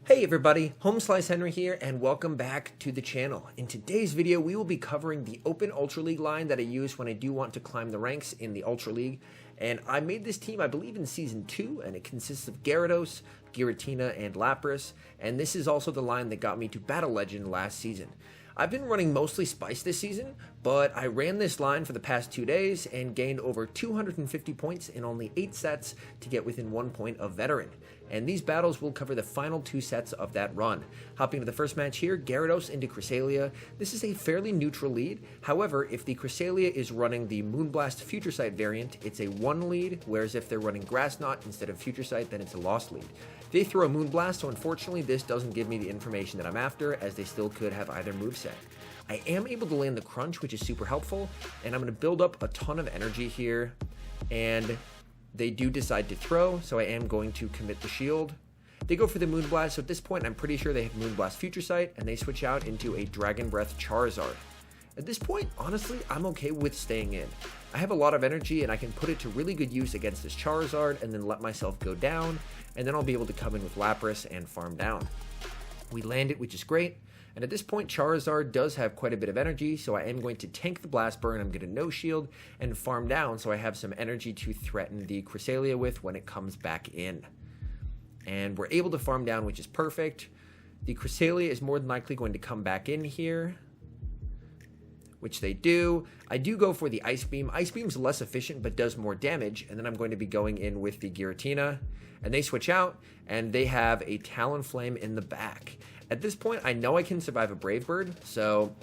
Hey everybody, HomeSliceHenry here, and welcome back to the channel. In today's video, we will be covering the Open Ultra League line that I use when I do want to climb the ranks in the Ultra League. And I made this team, I believe, in Season 2, and it consists of Gyarados, Giratina, and Lapras. And this is also the line that got me to Battle Legend last season. I've been running mostly Spice this season, but I ran this line for the past 2 days and gained over 250 points in only 8 sets to get within 1 point of Veteran. And these battles will cover the final 2 sets of that run. Hopping to the first match here, Gyarados into Cresselia. This is a fairly neutral lead. However, if the Cresselia is running the Moonblast Future Sight variant, it's a 1 lead, whereas if they're running Grass Knot instead of Future Sight, then it's a lost lead. They throw a Moonblast, so unfortunately this doesn't give me the information that I'm after, as they still could have either moveset. I am able to land the Crunch, which is super helpful, and I'm going to build up a ton of energy here, and they do decide to throw, so I am going to commit the shield. They go for the Moonblast, so at this point I'm pretty sure they have Moonblast Future Sight, and they switch out into a Dragon Breath Charizard. At this point, honestly, I'm okay with staying in. I have a lot of energy and I can put it to really good use against this Charizard and then let myself go down, and then I'll be able to come in with Lapras and farm down. We land it, which is great, and at this point Charizard does have quite a bit of energy, so I am going to tank the Blast Burn. I'm going to no shield and farm down so I have some energy to threaten the Cresselia with when it comes back in. And we're able to farm down, which is perfect. The Cresselia is more than likely going to come back in here, which they do. I do go for the Ice Beam. Ice Beam's less efficient but does more damage, and then I'm going to be going in with the Giratina, and they switch out, and they have a Talonflame in the back. At this point, I know I can survive a Brave Bird, so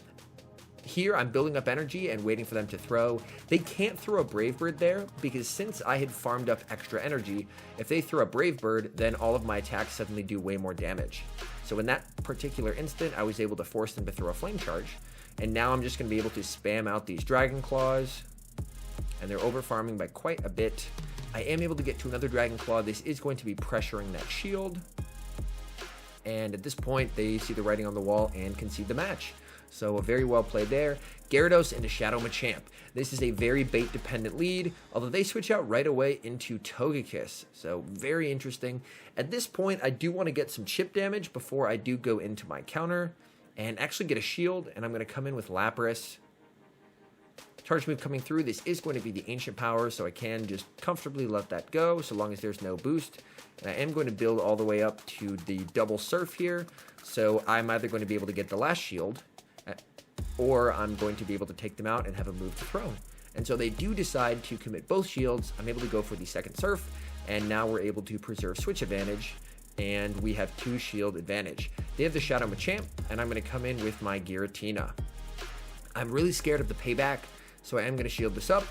here I'm building up energy and waiting for them to throw. They can't throw a Brave Bird there, because since I had farmed up extra energy, if they throw a Brave Bird, then all of my attacks suddenly do way more damage. So in that particular instant, I was able to force them to throw a Flame Charge. And now I'm just going to be able to spam out these Dragon Claws. And they're over farming by quite a bit. I am able to get to another Dragon Claw. This is going to be pressuring that shield. And at this point, they see the writing on the wall and concede the match. So very well played there. Gyarados into Shadow Machamp. This is a very bait-dependent lead, although they switch out right away into Togekiss. So very interesting. At this point, I do want to get some chip damage before I do go into my counter and actually get a shield, and I'm going to come in with Lapras. Charge move coming through. This is going to be the Ancient Power, so I can just comfortably let that go so long as there's no boost. And I am going to build all the way up to the double Surf here, so I'm either going to be able to get the last shield, or I'm going to be able to take them out and have a move to throw. And so they do decide to commit both shields. I'm able to go for the second Surf, and now we're able to preserve switch advantage, and we have 2 shield advantage. They have the Shadow Machamp, and I'm going to come in with my Giratina. I'm really scared of the payback, so I am going to shield this up,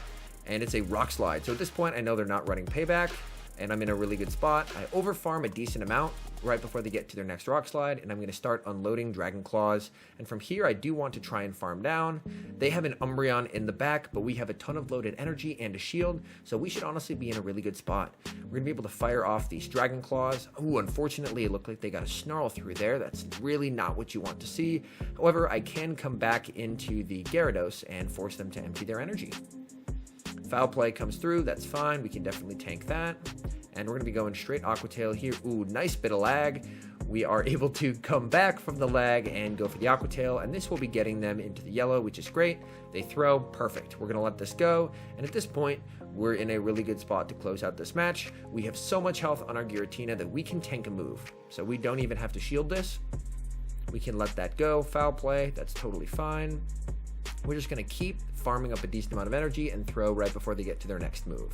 and it's a Rock Slide. So at this point, I know they're not running payback, and I'm in a really good spot. I overfarm a decent amount right before they get to their next Rock Slide, and I'm going to start unloading Dragon Claws. And from here, I do want to try and farm down. They have an Umbreon in the back, but we have a ton of loaded energy and a shield, so we should honestly be in a really good spot. We're going to be able to fire off these Dragon Claws. Ooh, unfortunately, it looked like they got a Snarl through there. That's really not what you want to see. However, I can come back into the Gyarados and force them to empty their energy. Foul Play comes through. That's fine. We can definitely tank that. And we're going to be going straight Aqua Tail here. Ooh, nice bit of lag. We are able to come back from the lag and go for the Aqua Tail, and this will be getting them into the yellow, which is great. They throw. Perfect. We're going to let this go. And at this point, we're in a really good spot to close out this match. We have so much health on our Giratina that we can tank a move. So we don't even have to shield this. We can let that go. Foul Play. That's totally fine. We're just going to keep farming up a decent amount of energy and throw right before they get to their next move.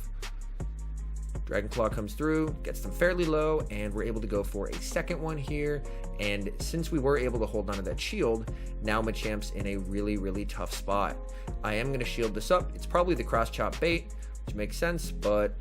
Dragon Claw comes through, gets them fairly low, and we're able to go for a second one here. And since we were able to hold on to that shield, now Machamp's in a really, really tough spot. I am going to shield this up. It's probably the Cross Chop bait, which makes sense, but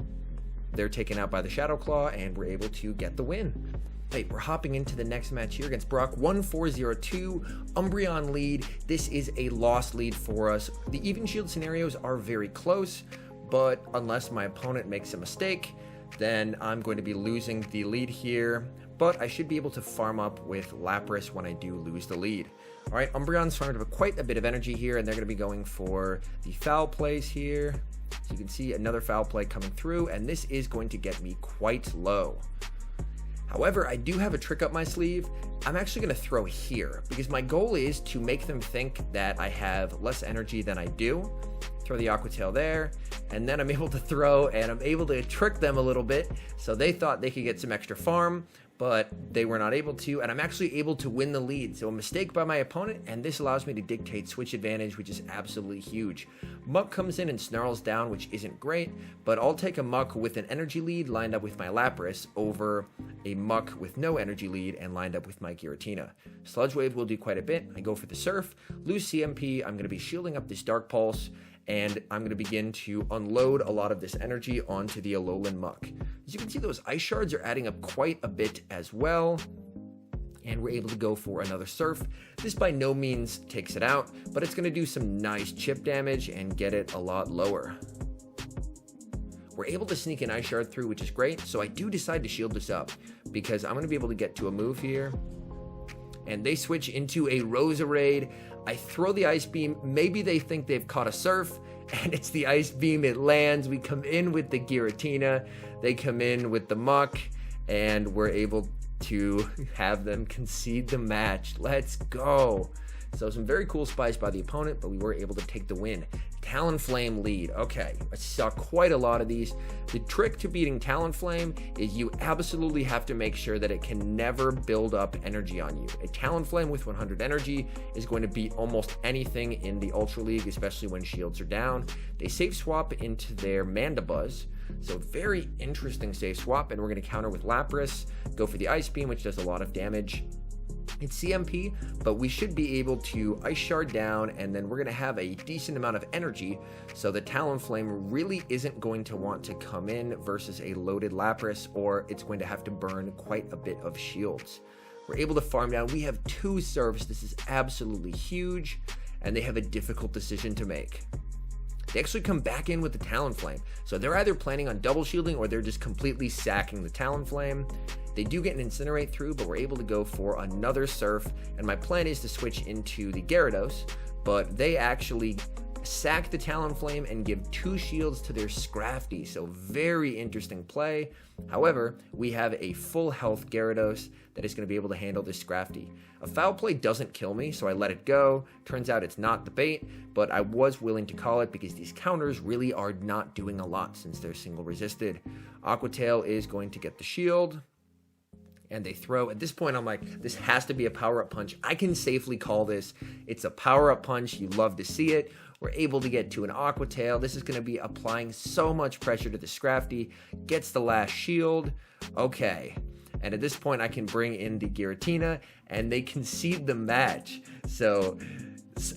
they're taken out by the Shadow Claw, and we're able to get the win. Right, we're hopping into the next match here against Brock. 1-4-0-2, Umbreon lead. This is a lost lead for us. The even shield scenarios are very close, but unless my opponent makes a mistake, then I'm going to be losing the lead here. But I should be able to farm up with Lapras when I do lose the lead. All right, Umbreon's farmed up quite a bit of energy here, and they're going to be going for the Foul Plays here. So you can see another Foul Play coming through, and this is going to get me quite low. However, I do have a trick up my sleeve. I'm actually going to throw here because my goal is to make them think that I have less energy than I do. Throw the Aqua Tail there, and then I'm able to throw, and I'm able to trick them a little bit. So they thought they could get some extra farm, but they were not able to, and I'm actually able to win the lead. So a mistake by my opponent, and this allows me to dictate switch advantage, which is absolutely huge. Muck comes in and snarls down, which isn't great, but I'll take a Muck with an energy lead lined up with my Lapras over a Muck with no energy lead and lined up with my Giratina. Sludge Wave will do quite a bit. I go for the Surf, lose CMP, I'm going to be shielding up this Dark Pulse, and I'm going to begin to unload a lot of this energy onto the Alolan Muck. As you can see, those Ice Shards are adding up quite a bit as well, and we're able to go for another Surf. This by no means takes it out, but it's going to do some nice chip damage and get it a lot lower. We're able to sneak an Ice Shard through, which is great, so I do decide to shield this up, because I'm going to be able to get to a move here, and they switch into a Roserade. I throw the Ice Beam. Maybe they think they've caught a Surf, and it's the Ice Beam. It lands. We come in with the Giratina. They come in with the Muck, and we're able to have them concede the match. Let's go. So some very cool spies by the opponent, but we were able to take the win. Talonflame lead. Okay, I saw quite a lot of these. The trick to beating Talonflame is you absolutely have to make sure that it can never build up energy on you. A Talonflame with 100 energy is going to beat almost anything in the Ultra League, especially when shields are down. They safe swap into their Mandibuzz, so very interesting safe swap, and we're going to counter with Lapras, go for the Ice Beam, which does a lot of damage. It's CMP, but we should be able to Ice Shard down, and then we're going to have a decent amount of energy, so the Talonflame really isn't going to want to come in versus a loaded Lapras, or it's going to have to burn quite a bit of shields. We're able to farm down. We have 2 Surfs. This is absolutely huge, and they have a difficult decision to make. They actually come back in with the Talonflame, so they're either planning on double shielding or they're just completely sacking the Talonflame. They do get an Incinerate through, but we're able to go for another Surf, and my plan is to switch into the Gyarados, but they actually sack the Talonflame and give 2 shields to their Scrafty, so very interesting play. However, we have a full health Gyarados that is going to be able to handle this Scrafty. A foul play doesn't kill me, so I let it go. Turns out it's not the bait, but I was willing to call it because these counters really are not doing a lot since they're single resisted. Aqua Tail is going to get the shield, and they throw. At this point, I'm like, this has to be a power-up punch. I can safely call this. It's a power-up punch. You love to see it. We're able to get to an Aqua Tail. This is going to be applying so much pressure to the Scrafty. Gets the last shield. Okay. And at this point, I can bring in the Giratina, and they concede the match. So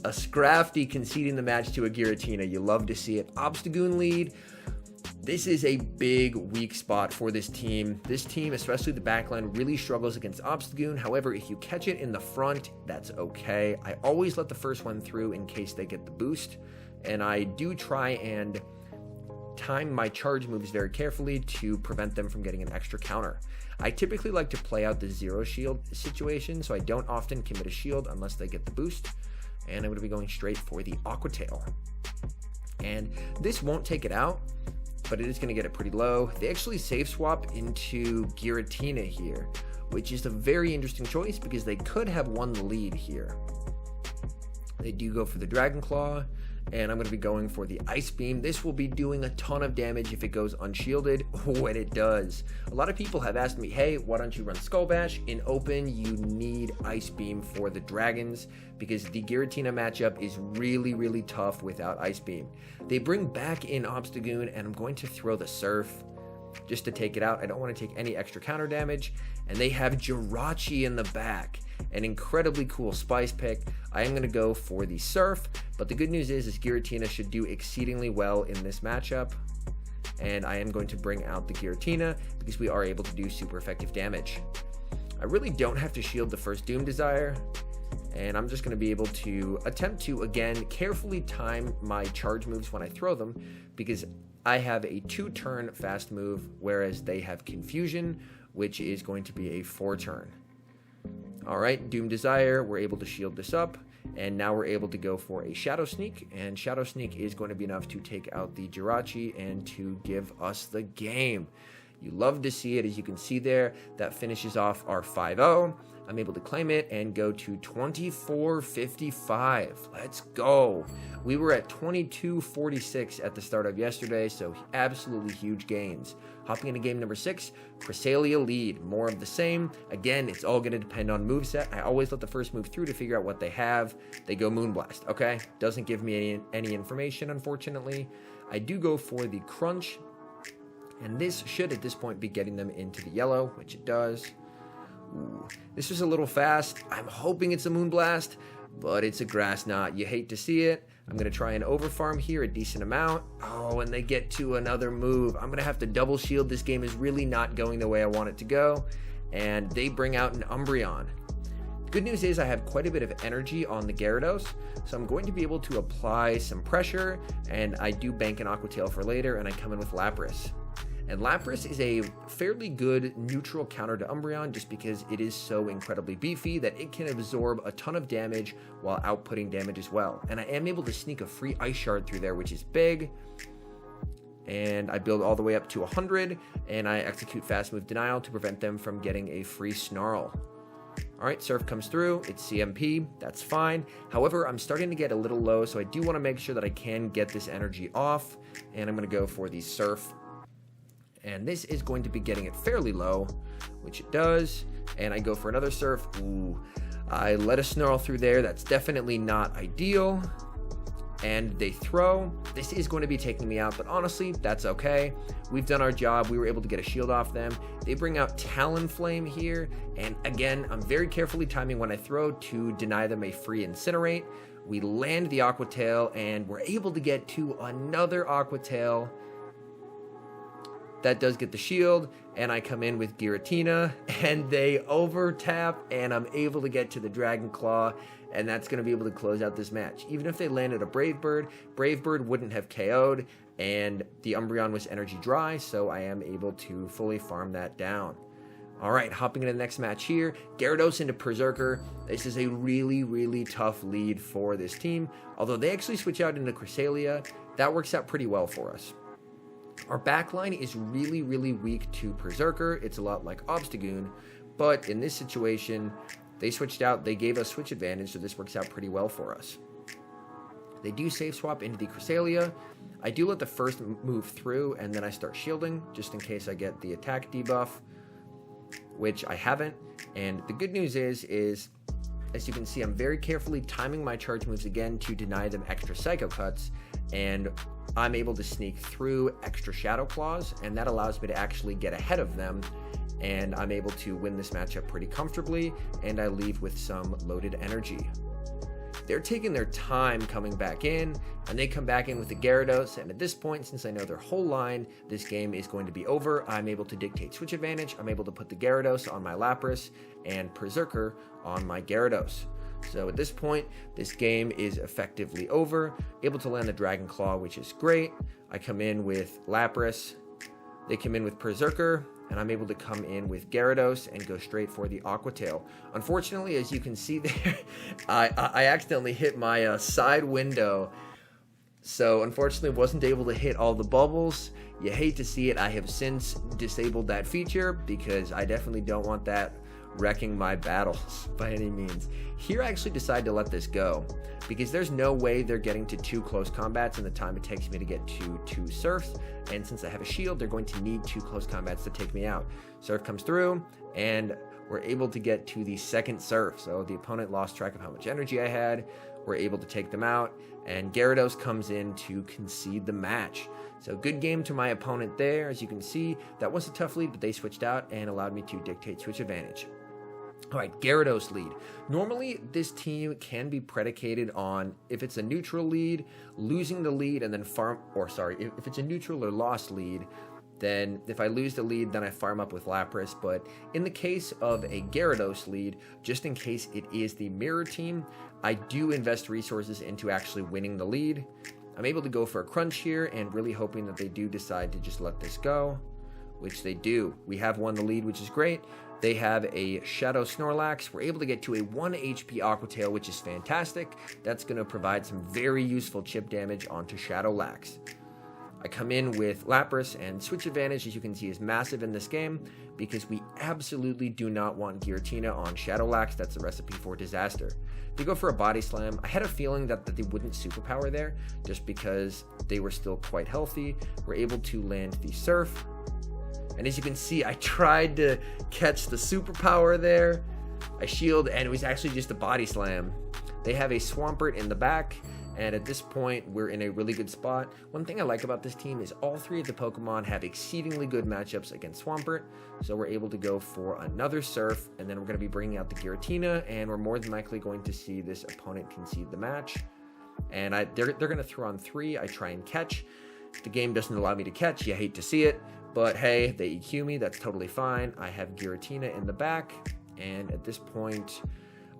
a Scrafty conceding the match to a Giratina. You love to see it. Obstagoon lead. This is a big weak spot for this team. This team, especially the backline, really struggles against Obstagoon. However, if you catch it in the front, that's okay. I always let the first one through in case they get the boost. And I do try and time my charge moves very carefully to prevent them from getting an extra counter. I typically like to play out the 0 shield situation, so I don't often commit a shield unless they get the boost. And I'm going to be going straight for the Aqua Tail. And this won't take it out, but it is going to get it pretty low. They actually safe swap into Giratina here, which is a very interesting choice because they could have won the lead here. They do go for the Dragon Claw, and I'm going to be going for the Ice Beam. This will be doing a ton of damage if it goes unshielded. Oh, and it does. A lot of people have asked me, hey, why don't you run Skull Bash? In open, you need Ice Beam for the Dragons because the Giratina matchup is really, really tough without Ice Beam. They bring back in Obstagoon, and I'm going to throw the Surf just to take it out. I don't want to take any extra counter damage. And they have Jirachi in the back. An incredibly cool spice pick. I am going to go for the Surf, but the good news is Giratina should do exceedingly well in this matchup, and I am going to bring out the Giratina because we are able to do super effective damage. I really don't have to shield the first Doom Desire, and I'm just going to be able to attempt to, again, carefully time my charge moves when I throw them because I have a 2-turn fast move, whereas they have Confusion, which is going to be a 4-turn. Alright, Doom Desire, we're able to shield this up, and now we're able to go for a Shadow Sneak, and Shadow Sneak is going to be enough to take out the Jirachi and to give us the game. You love to see it. As you can see there, that finishes off our 5-0. I'm able to claim it and go to 24.55. Let's go. We were at 22.46 at the start of yesterday, so absolutely huge gains. Hopping into game number 6, Cresselia lead. More of the same. Again, it's all going to depend on moveset. I always let the first move through to figure out what they have. They go Moonblast, okay? Doesn't give me any information, unfortunately. I do go for the Crunch, and this should at this point be getting them into the yellow, which it does. Ooh, this was a little fast. I'm hoping it's a Moonblast, but it's a Grass Knot. You hate to see it. I'm going to try and overfarm here a decent amount. Oh, and they get to another move. I'm going to have to double shield. This game is really not going the way I want it to go. And they bring out an Umbreon. Good news is I have quite a bit of energy on the Gyarados, so I'm going to be able to apply some pressure, and I do bank an Aqua Tail for later, and I come in with Lapras. And Lapras is a fairly good neutral counter to Umbreon just because it is so incredibly beefy that it can absorb a ton of damage while outputting damage as well. And I am able to sneak a free Ice Shard through there, which is big. And I build all the way up to 100, and I execute Fast Move Denial to prevent them from getting a free Snarl. Alright, Surf comes through, it's CMP, that's fine. However, I'm starting to get a little low, so I do want to make sure that I can get this energy off. And I'm going to go for the Surf. And this is going to be getting it fairly low, which it does. And I go for another Surf. Ooh, I let a Snarl through there. That's definitely not ideal. And they throw. This is going to be taking me out, but honestly, that's okay. We've done our job. We were able to get a shield off them. They bring out Talonflame here. And again, I'm very carefully timing when I throw to deny them a free Incinerate. We land the Aqua Tail, and we're able to get to another Aqua Tail. That does get the shield, and I come in with Giratina, and they overtap, and I'm able to get to the Dragon Claw, and that's going to be able to close out this match. Even if they landed a Brave Bird wouldn't have KO'd, and the Umbreon was energy dry, so I am able to fully farm that down. Alright, hopping into the next match here, Gyarados into Berserker. This is a really, really tough lead for this team, although they actually switch out into Cresselia. That works out pretty well for us. Our backline is really, really weak to Berserker. It's a lot like Obstagoon, but in this situation, they switched out. They gave us switch advantage, so this works out pretty well for us. They do save swap into the Cresselia. I do let the first move through, and then I start shielding, just in case I get the attack debuff, which I haven't. And the good news is as you can see, I'm very carefully timing my charge moves again to deny them extra Psycho Cuts, and I'm able to sneak through extra Shadow Claws, and that allows me to actually get ahead of them, and I'm able to win this matchup pretty comfortably, and I leave with some loaded energy. They're taking their time coming back in, and they come back in with the Gyarados, and at this point, since I know their whole line, this game is going to be over. I'm able to dictate switch advantage. I'm able to put the Gyarados on my Lapras and Berserker on my Gyarados. So at this point, this game is effectively over. Able to land the Dragon Claw, which is great. I come in with Lapras. They come in with Berserker, and I'm able to come in with Gyarados and go straight for the Aqua Tail. Unfortunately, as you can see there, I accidentally hit my side window, so unfortunately wasn't able to hit all the bubbles. You hate to see it. I have since disabled that feature because I definitely don't want that wrecking my battles by any means. Here I actually decided to let this go because there's no way they're getting to 2 close combats in the time it takes me to get to 2 Surfs, and since I have a shield, they're going to need 2 close combats to take me out. Surf comes through, and we're able to get to the second Surf, so the opponent lost track of how much energy I had. We're able to take them out, and Gyarados comes in to concede the match. So good game to my opponent there. As you can see, that was a tough lead, but they switched out and allowed me to dictate switch advantage. Alright, Gyarados lead. Normally, this team can be predicated on, if it's a neutral lead, losing the lead and then if it's a neutral or lost lead, then if I lose the lead, then I farm up with Lapras. But in the case of a Gyarados lead, just in case it is the mirror team, I do invest resources into actually winning the lead. I'm able to go for a crunch here and really hoping that they do decide to just let this go, which they do. We have won the lead, which is great. They have a Shadow Snorlax. We're able to get to a 1 HP Aqua Tail, which is fantastic. That's going to provide some very useful chip damage onto Shadowlax. I come in with Lapras, and switch advantage, as you can see, is massive in this game because we absolutely do not want Giratina on Shadowlax. That's the recipe for disaster. They go for a Body Slam. I had a feeling that they wouldn't Superpower there just because they were still quite healthy. We're able to land the Surf. And as you can see, I tried to catch the Superpower there. I shield, and it was actually just a Body Slam. They have a Swampert in the back, and at this point, we're in a really good spot. One thing I like about this team is all three of the Pokemon have exceedingly good matchups against Swampert, so we're able to go for another Surf, and then we're going to be bringing out the Giratina, and we're more than likely going to see this opponent concede the match. And they're going to throw on 3. I try and catch. If the game doesn't allow me to catch, you hate to see it, but hey, they EQ me. That's totally fine. I have Giratina in the back, and at this point,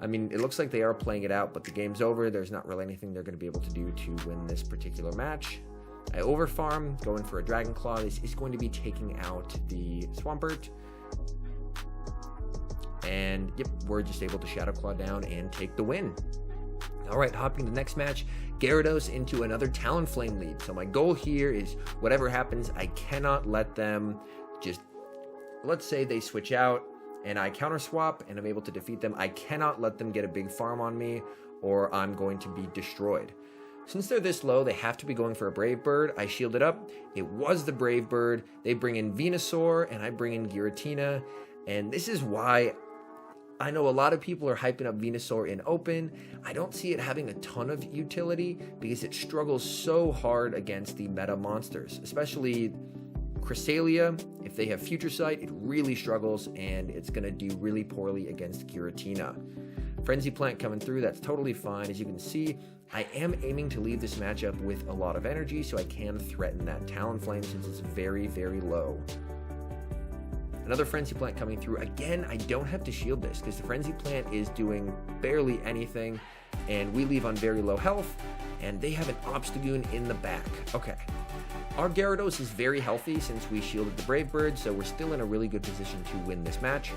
I mean, it looks like they are playing it out, but the game's over. There's not really anything they're going to be able to do to win this particular match. I overfarm, going for a Dragon Claw. This is going to be taking out the Swampert. And yep, we're just able to Shadow Claw down and take the win. All right, hopping to the next match, Gyarados into another Talonflame lead. So my goal here is whatever happens, I cannot let them just, let's say they switch out, and I counter swap and I'm able to defeat them. I cannot let them get a big farm on me or I'm going to be destroyed. Since they're this low, they have to be going for a Brave Bird. I shield it up. It was the Brave Bird. They bring in Venusaur and I bring in Giratina. And this is why I know a lot of people are hyping up Venusaur in open. I don't see it having a ton of utility because it struggles so hard against the meta monsters, especially Cresselia. If they have Future Sight, it really struggles and it's going to do really poorly against Giratina. Frenzy Plant coming through, that's totally fine. As you can see, I am aiming to leave this matchup with a lot of energy so I can threaten that Talonflame since it's very, very low. Another Frenzy Plant coming through. Again, I don't have to shield this because the Frenzy Plant is doing barely anything and we leave on very low health and they have an Obstagoon in the back. Okay. Our Gyarados is very healthy since we shielded the Brave Bird, so we're still in a really good position to win this match.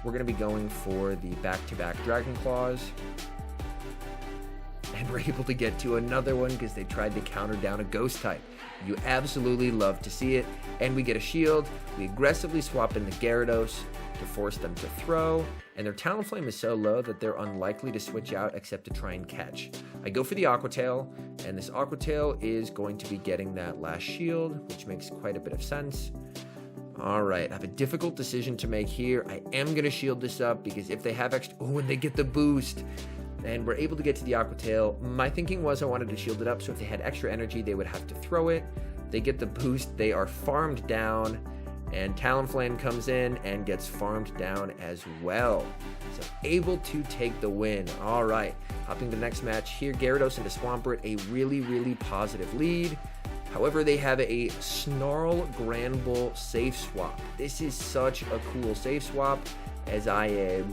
We're going to be going for the back-to-back Dragon Claws. And we're able to get to another one because they tried to counter down a Ghost type. You absolutely love to see it. And we get a shield. We aggressively swap in the Gyarados to force them to throw. And their Talonflame is so low that they're unlikely to switch out except to try and catch. I go for the Aqua Tail, and this Aqua Tail is going to be getting that last shield, which makes quite a bit of sense. All right, I have a difficult decision to make here. I am going to shield this up because if they have extra... Oh, and they get the boost. And we're able to get to the Aqua Tail. My thinking was I wanted to shield it up, so if they had extra energy, they would have to throw it. They get the boost. They are farmed down. And Talonflame comes in and gets farmed down as well. So able to take the win. All right, hopping to the next match here. Gyarados into Swampert, a really, really positive lead. However, they have a Snarl Granbull safe swap. This is such a cool safe swap as I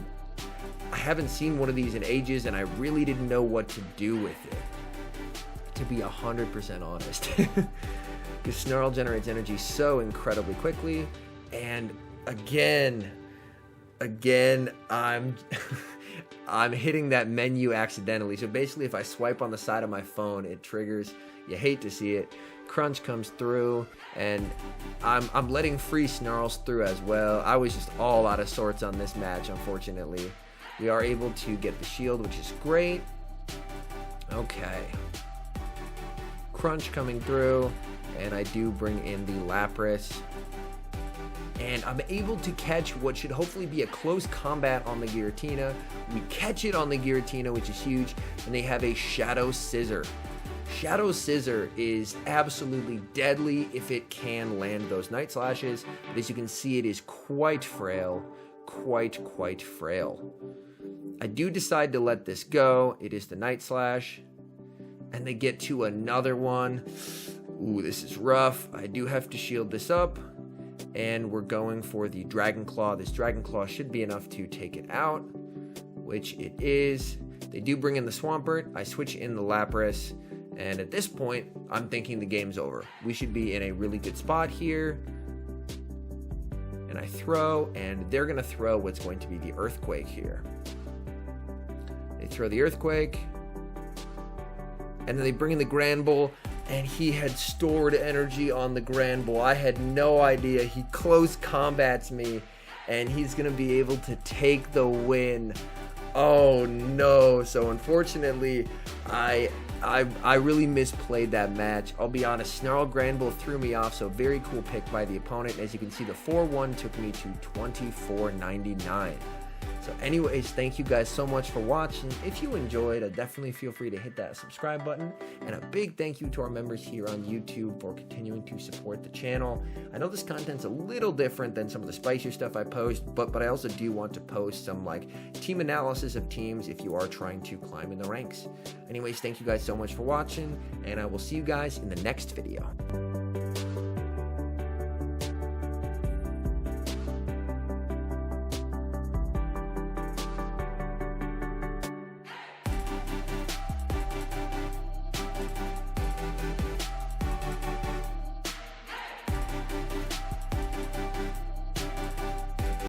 haven't seen one of these in ages and I really didn't know what to do with it, to be 100% honest. Because Snarl generates energy so incredibly quickly, and again, I'm hitting that menu accidentally. So basically, if I swipe on the side of my phone, it triggers. You hate to see it. Crunch comes through, and I'm letting free Snarls through as well. I was just all out of sorts on this match, unfortunately. We are able to get the shield, which is great. Okay. Crunch coming through. And I do bring in the Lapras. And I'm able to catch what should hopefully be a close combat on the Giratina. We catch it on the Giratina, which is huge. And they have a Shadow Scissor. Shadow Scissor is absolutely deadly if it can land those Night Slashes. But as you can see, it is quite frail. Quite frail. I do decide to let this go. It is the Night Slash. And they get to another one. Ooh, this is rough. I do have to shield this up. And we're going for the Dragon Claw. This Dragon Claw should be enough to take it out, which it is. They do bring in the Swampert. I switch in the Lapras. And at this point, I'm thinking the game's over. We should be in a really good spot here. And I throw, and they're going to throw what's going to be the Earthquake here. They throw the Earthquake. And then they bring in the Granbull. and he had stored energy on the Granbull. I had no idea. He close combats me, and he's going to be able to take the win. Oh no. So unfortunately, I really misplayed that match. I'll be honest, Snarl Granbull threw me off, so very cool pick by the opponent. As you can see, the 4-1 took me to 24.99. So anyways, thank you guys so much for watching. If you enjoyed, definitely feel free to hit that subscribe button. And a big thank you to our members here on YouTube for continuing to support the channel. I know this content's a little different than some of the spicier stuff I post, but I also do want to post some like team analysis of teams if you are trying to climb in the ranks. Anyways, thank you guys so much for watching, and I will see you guys in the next video.